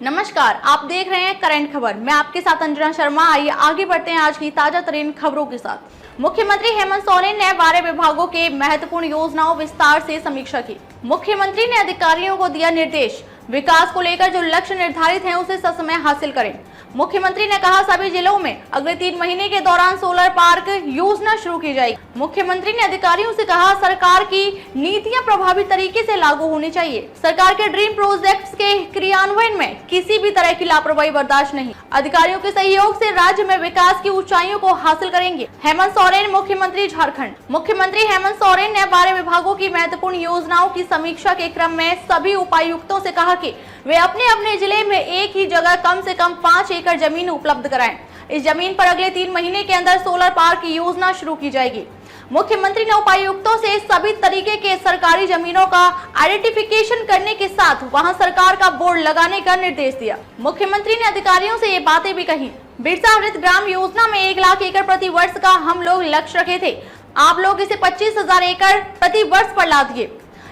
नमस्कार, आप देख रहे हैं करंट खबर। मैं आपके साथ अंजना शर्मा। आइए आगे बढ़ते हैं आज की ताजा तरीन खबरों के साथ। मुख्यमंत्री हेमंत सोरेन ने 12 विभागों के महत्वपूर्ण योजनाओं विस्तार से समीक्षा की। मुख्यमंत्री ने अधिकारियों को दिया निर्देश, विकास को लेकर जो लक्ष्य निर्धारित है उसे ससमय हासिल करें। मुख्यमंत्री ने कहा सभी जिलों में अगले 3 महीने के दौरान सोलर पार्क योजना शुरू की जाएगी। मुख्यमंत्री ने अधिकारियों से कहा सरकार की नीतियां प्रभावी तरीके से लागू होनी चाहिए। सरकार के ड्रीम प्रोजेक्ट्स के क्रियान्वयन में किसी भी तरह की लापरवाही बर्दाश्त नहीं। अधिकारियों के सहयोग से राज्य में विकास की ऊंचाइयों को हासिल करेंगे। हेमंत सोरेन, मुख्यमंत्री झारखंड। मुख्यमंत्री हेमंत सोरेन ने 12 विभागों की महत्वपूर्ण योजनाओं की समीक्षा के क्रम में सभी उपायुक्तों से कहा कि वे अपने अपने जिले में एक ही जगह कम से कम 5 एकड़ जमीन उपलब्ध कराएं। इस जमीन पर अगले 3 महीने के अंदर सोलर पार्क की योजना शुरू की जाएगी। मुख्यमंत्री ने उपायुक्तों से सभी तरीके के सरकारी जमीनों का आइडेंटिफिकेशन करने के साथ वहां सरकार का बोर्ड लगाने का निर्देश दिया। मुख्यमंत्री ने अधिकारियों से ये बातें भी कही। बिरसा हरित ग्राम योजना में 1 लाख एकड़ प्रति वर्ष का हम लोग लक्ष्य रखे थे। आप लोग इसे 25,000 एकड़ प्रति वर्ष पर ला दिए।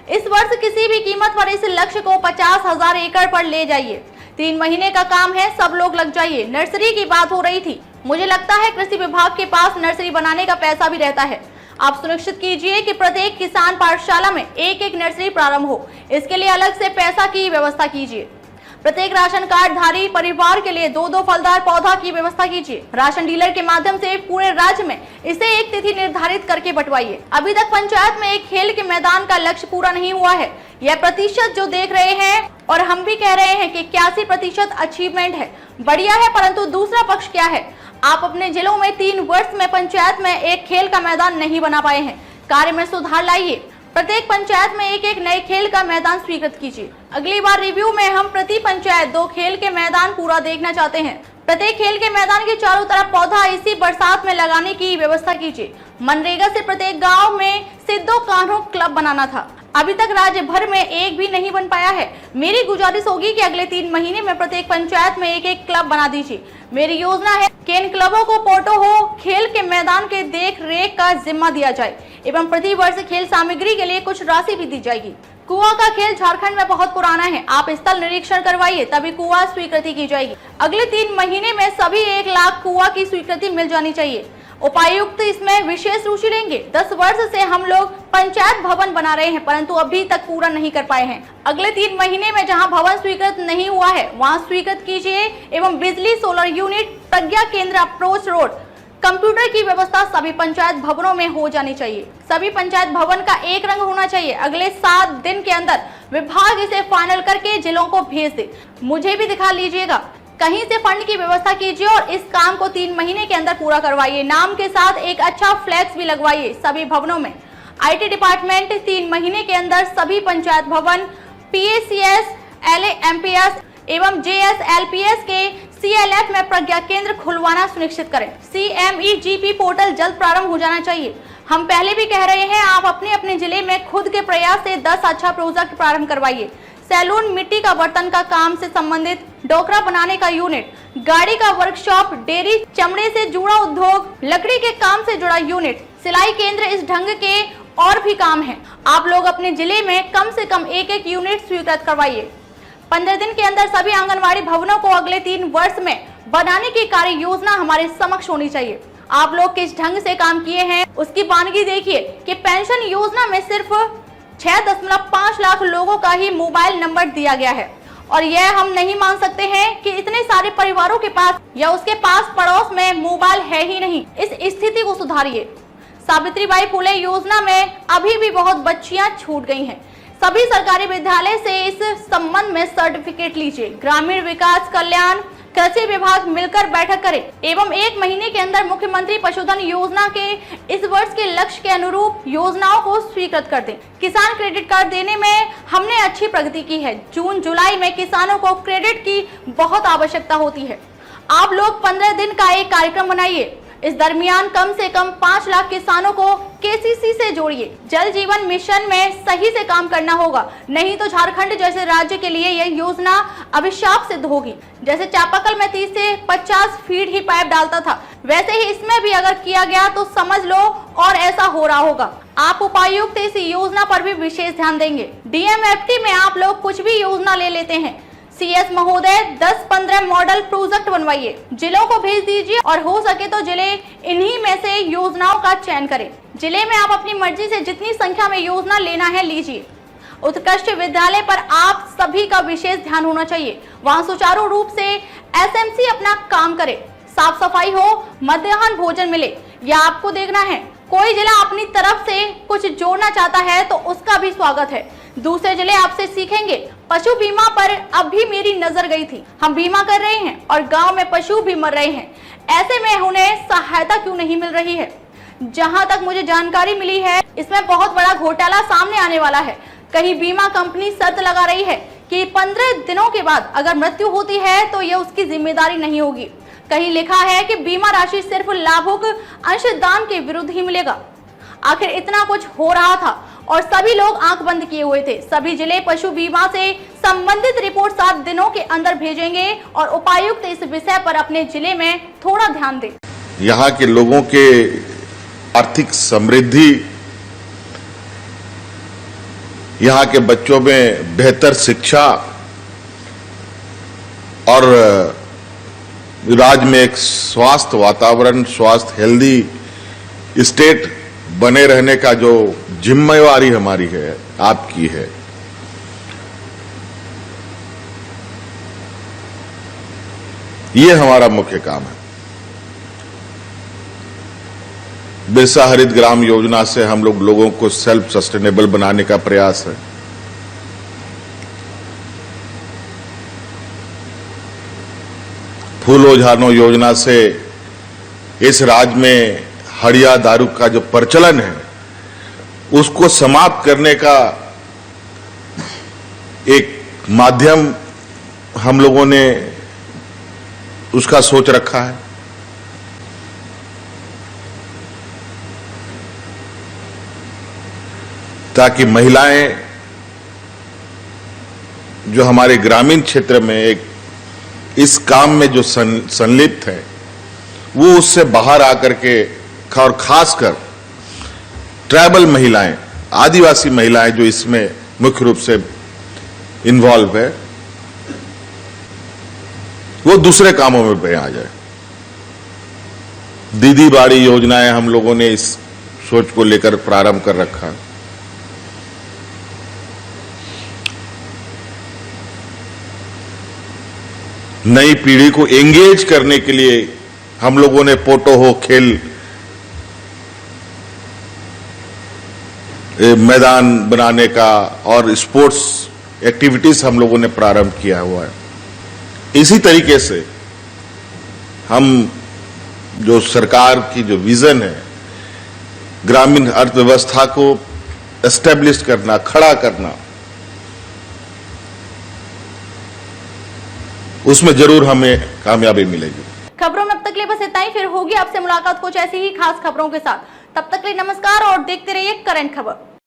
इस वर्ष किसी भी कीमत पर इस लक्ष्य को 50,000 एकड़ पर ले जाइए। 3 महीने का काम है, सब लोग लग जाइए। नर्सरी की बात हो रही थी, मुझे लगता है कृषि विभाग के पास नर्सरी बनाने का पैसा भी रहता है। आप सुनिश्चित कीजिए कि प्रत्येक किसान पाठशाला में एक नर्सरी प्रारंभ हो। इसके लिए अलग से पैसा की व्यवस्था कीजिए। प्रत्येक राशन कार्ड धारी परिवार के लिए 2-2 फलदार पौधा की व्यवस्था कीजिए। राशन डीलर के माध्यम से पूरे राज्य में इसे एक तिथि निर्धारित करके बंटवाइए। अभी तक पंचायत में एक खेल के मैदान का लक्ष्य पूरा नहीं हुआ है। यह प्रतिशत जो देख रहे हैं और हम भी कह रहे हैं कि 81% अचीवमेंट है, बढ़िया है, परंतु दूसरा पक्ष क्या है? आप अपने जिलों में 3 वर्ष में पंचायत में एक खेल का मैदान नहीं बना पाए हैं। कार्य में सुधार लाइए। प्रत्येक पंचायत में एक नए खेल का मैदान स्वीकृत कीजिए। अगली बार रिव्यू में हम प्रति पंचायत 2 खेल के मैदान पूरा देखना चाहते हैं। प्रत्येक खेल के मैदान के चारों तरफ पौधा इसी बरसात में लगाने की व्यवस्था कीजिए। मनरेगा से प्रत्येक गांव में सिद्धो कान्हो क्लब बनाना था, अभी तक राज्य भर में एक भी नहीं बन पाया है। मेरी गुजारिश होगी कि अगले 3 महीने में प्रत्येक पंचायत में एक क्लब बना दीजिए। मेरी योजना है कि इन क्लबों को पोटो हो खेल के मैदान के देख रेख का जिम्मा दिया जाए एवं प्रति वर्ष खेल सामग्री के लिए कुछ राशि भी दी जाएगी। कुआं का खेल झारखंड में बहुत पुराना है, आप स्थल निरीक्षण करवाइए, तभी कुआं स्वीकृति की जाएगी। अगले 3 महीने में सभी 1 लाख कुआं की स्वीकृति मिल जानी चाहिए। उपायुक्त इसमें विशेष रुचि लेंगे। 10 वर्ष से हम लोग पंचायत भवन बना रहे हैं, परंतु अभी तक पूरा नहीं कर पाए हैं। अगले 3 महीने में जहां भवन स्वीकृत नहीं हुआ है वहां स्वीकृत कीजिए एवं बिजली, सोलर यूनिट, प्रज्ञा केंद्र, अप्रोच रोड, कंप्यूटर की व्यवस्था सभी पंचायत भवनों में हो जानी चाहिए। सभी पंचायत भवन का एक रंग होना चाहिए। अगले 7 दिन के अंदर विभाग इसे फाइनल करके जिलों को भेज दे। मुझे भी दिखा लीजिएगा, कहीं से फंड की व्यवस्था कीजिए और इस काम को 3 महीने के अंदर पूरा करवाइए। नाम के साथ एक अच्छा फ्लैक्स भी लगवाइए सभी भवनों में। IT डिपार्टमेंट 3 महीने के अंदर सभी पंचायत भवन PACS, LAMPS एवं JSLPS के CLF में प्रज्ञा केंद्र खुलवाना सुनिश्चित करें। CMEGP पोर्टल जल्द प्रारंभ हो जाना चाहिए। हम पहले भी कह रहे हैं, आप अपने अपने जिले में खुद के प्रयास से 10 अच्छा प्रोजेक्ट प्रारंभ करवाइए। सैलून, मिट्टी का बर्तन का काम से संबंधित, डोकरा बनाने का यूनिट, गाड़ी का वर्कशॉप, डेयरी, चमड़े से जुड़ा उद्योग, लकड़ी के काम से जुड़ा यूनिट, सिलाई केंद्र, इस ढंग के और भी काम है। आप लोग अपने जिले में कम से कम एक यूनिट स्वीकृत करवाइए। 15 दिन के अंदर सभी आंगनवाड़ी भवनों को अगले 3 वर्ष में बनाने की कार्य योजना हमारे समक्ष होनी चाहिए। आप लोग किस ढंग से काम किए हैं उसकी वानगी देखिए कि पेंशन योजना में सिर्फ 6.5 लाख लोगों का ही मोबाइल नंबर दिया गया है और यह हम नहीं मान सकते हैं कि इतने सारे परिवारों के पास या उसके पास पड़ोस में मोबाइल है ही नहीं। इस स्थिति को सुधारिए। सावित्रीबाई फुले योजना में अभी भी बहुत बच्चियां छूट गई हैं। सभी सरकारी विद्यालय से इस संबंध में सर्टिफिकेट लीजिए। ग्रामीण विकास, कल्याण, कृषि विभाग मिलकर बैठक करें एवं 1 महीने के अंदर मुख्यमंत्री पशुधन योजना के इस वर्ष के लक्ष्य के अनुरूप योजनाओं को स्वीकृत कर दें। किसान क्रेडिट कार्ड देने में हमने अच्छी प्रगति की है। जून जुलाई में किसानों को क्रेडिट की बहुत आवश्यकता होती है। आप लोग 15 दिन का एक कार्यक्रम बनाइए। इस दरमियान कम से कम 5 लाख किसानों को KCC से जोड़िए। जल जीवन मिशन में सही से काम करना होगा, नहीं तो झारखंड जैसे राज्य के लिए यह योजना अभिशाप सिद्ध होगी। जैसे चापाकल में 30 से 50 फीट ही पाइप डालता था, वैसे ही इसमें भी अगर किया गया तो समझ लो और ऐसा हो रहा होगा। आप उपायुक्त इस योजना पर भी विशेष ध्यान देंगे। DMFT में आप लोग कुछ भी योजना ले लेते हैं, सीएस महोदय 10-15 मॉडल प्रोजेक्ट बनवाइए, जिलों को भेज दीजिए और हो सके तो जिले इन्हीं में से योजनाओं का चयन करें। जिले में आप अपनी मर्जी से जितनी संख्या में योजना लेना है लीजिए। उत्कृष्ट विद्यालय पर आप सभी का विशेष ध्यान होना चाहिए। वहां सुचारू रूप से एसएमसी अपना काम करे, साफ सफाई हो, मध्याह्न भोजन मिले, यह आपको देखना है। कोई जिला अपनी तरफ से कुछ जोड़ना चाहता है तो उसका भी स्वागत है। दूसरे जिले आपसे सीखेंगे। पशु बीमा पर अब भी मेरी नजर गई थी। हम बीमा कर रहे हैं और गांव में पशु भी मर रहे हैं, ऐसे में उन्हें सहायता क्यों नहीं मिल रही है? जहां तक मुझे जानकारी मिली है, इसमें बहुत बड़ा घोटाला सामने आने वाला है। कहीं बीमा कंपनी शर्त लगा रही है कि 15 दिनों के बाद अगर मृत्यु होती है तो यह उसकी जिम्मेदारी नहीं होगी। कहीं लिखा है कि बीमा राशि सिर्फ लाभुक अंशदान के विरुद्ध ही मिलेगा। आखिर इतना कुछ हो रहा था और सभी लोग आंख बंद किए हुए थे। सभी जिले पशु बीमा से संबंधित रिपोर्ट 7 दिनों के अंदर भेजेंगे और उपायुक्त इस विषय पर अपने जिले में थोड़ा ध्यान दें। यहाँ के लोगों के आर्थिक समृद्धि, यहाँ के बच्चों में बेहतर शिक्षा और राज्य में एक स्वास्थ्य वातावरण, स्वास्थ्य हेल्दी स्टेट बने रहने का जो जिम्मेवारी हमारी है, आपकी है, ये हमारा मुख्य काम है। बिरसा हरित ग्राम योजना से हम लोगों को सेल्फ सस्टेनेबल बनाने का प्रयास है। फूलो झानो योजना से इस राज्य में हड़िया दारू का जो प्रचलन है उसको समाप्त करने का एक माध्यम हम लोगों ने उसका सोच रखा है। ताकि महिलाएं जो हमारे ग्रामीण क्षेत्र में एक इस काम में जो संलिप्त है वो उससे बाहर आकर के और खासकर ट्राइबल महिलाएं, आदिवासी महिलाएं जो इसमें मुख्य रूप से इन्वॉल्व है, वो दूसरे कामों में आ जाए। दीदी बाड़ी योजनाएं हम लोगों ने इस सोच को लेकर प्रारंभ कर रखा। नई पीढ़ी को एंगेज करने के लिए हम लोगों ने पोटो हो खेल मैदान बनाने का और स्पोर्ट्स एक्टिविटीज हम लोगों ने प्रारंभ किया हुआ है। इसी तरीके से हम जो सरकार की जो विजन है, ग्रामीण अर्थव्यवस्था को एस्टेब्लिश करना, खड़ा करना, उसमें जरूर हमें कामयाबी मिलेगी। खबरों में अब तक के लिए बस इतना ही। फिर होगी आपसे मुलाकात कुछ ऐसी ही खास खबरों के साथ। तब तक के लिए नमस्कार और देखते रहिए करंट खबर।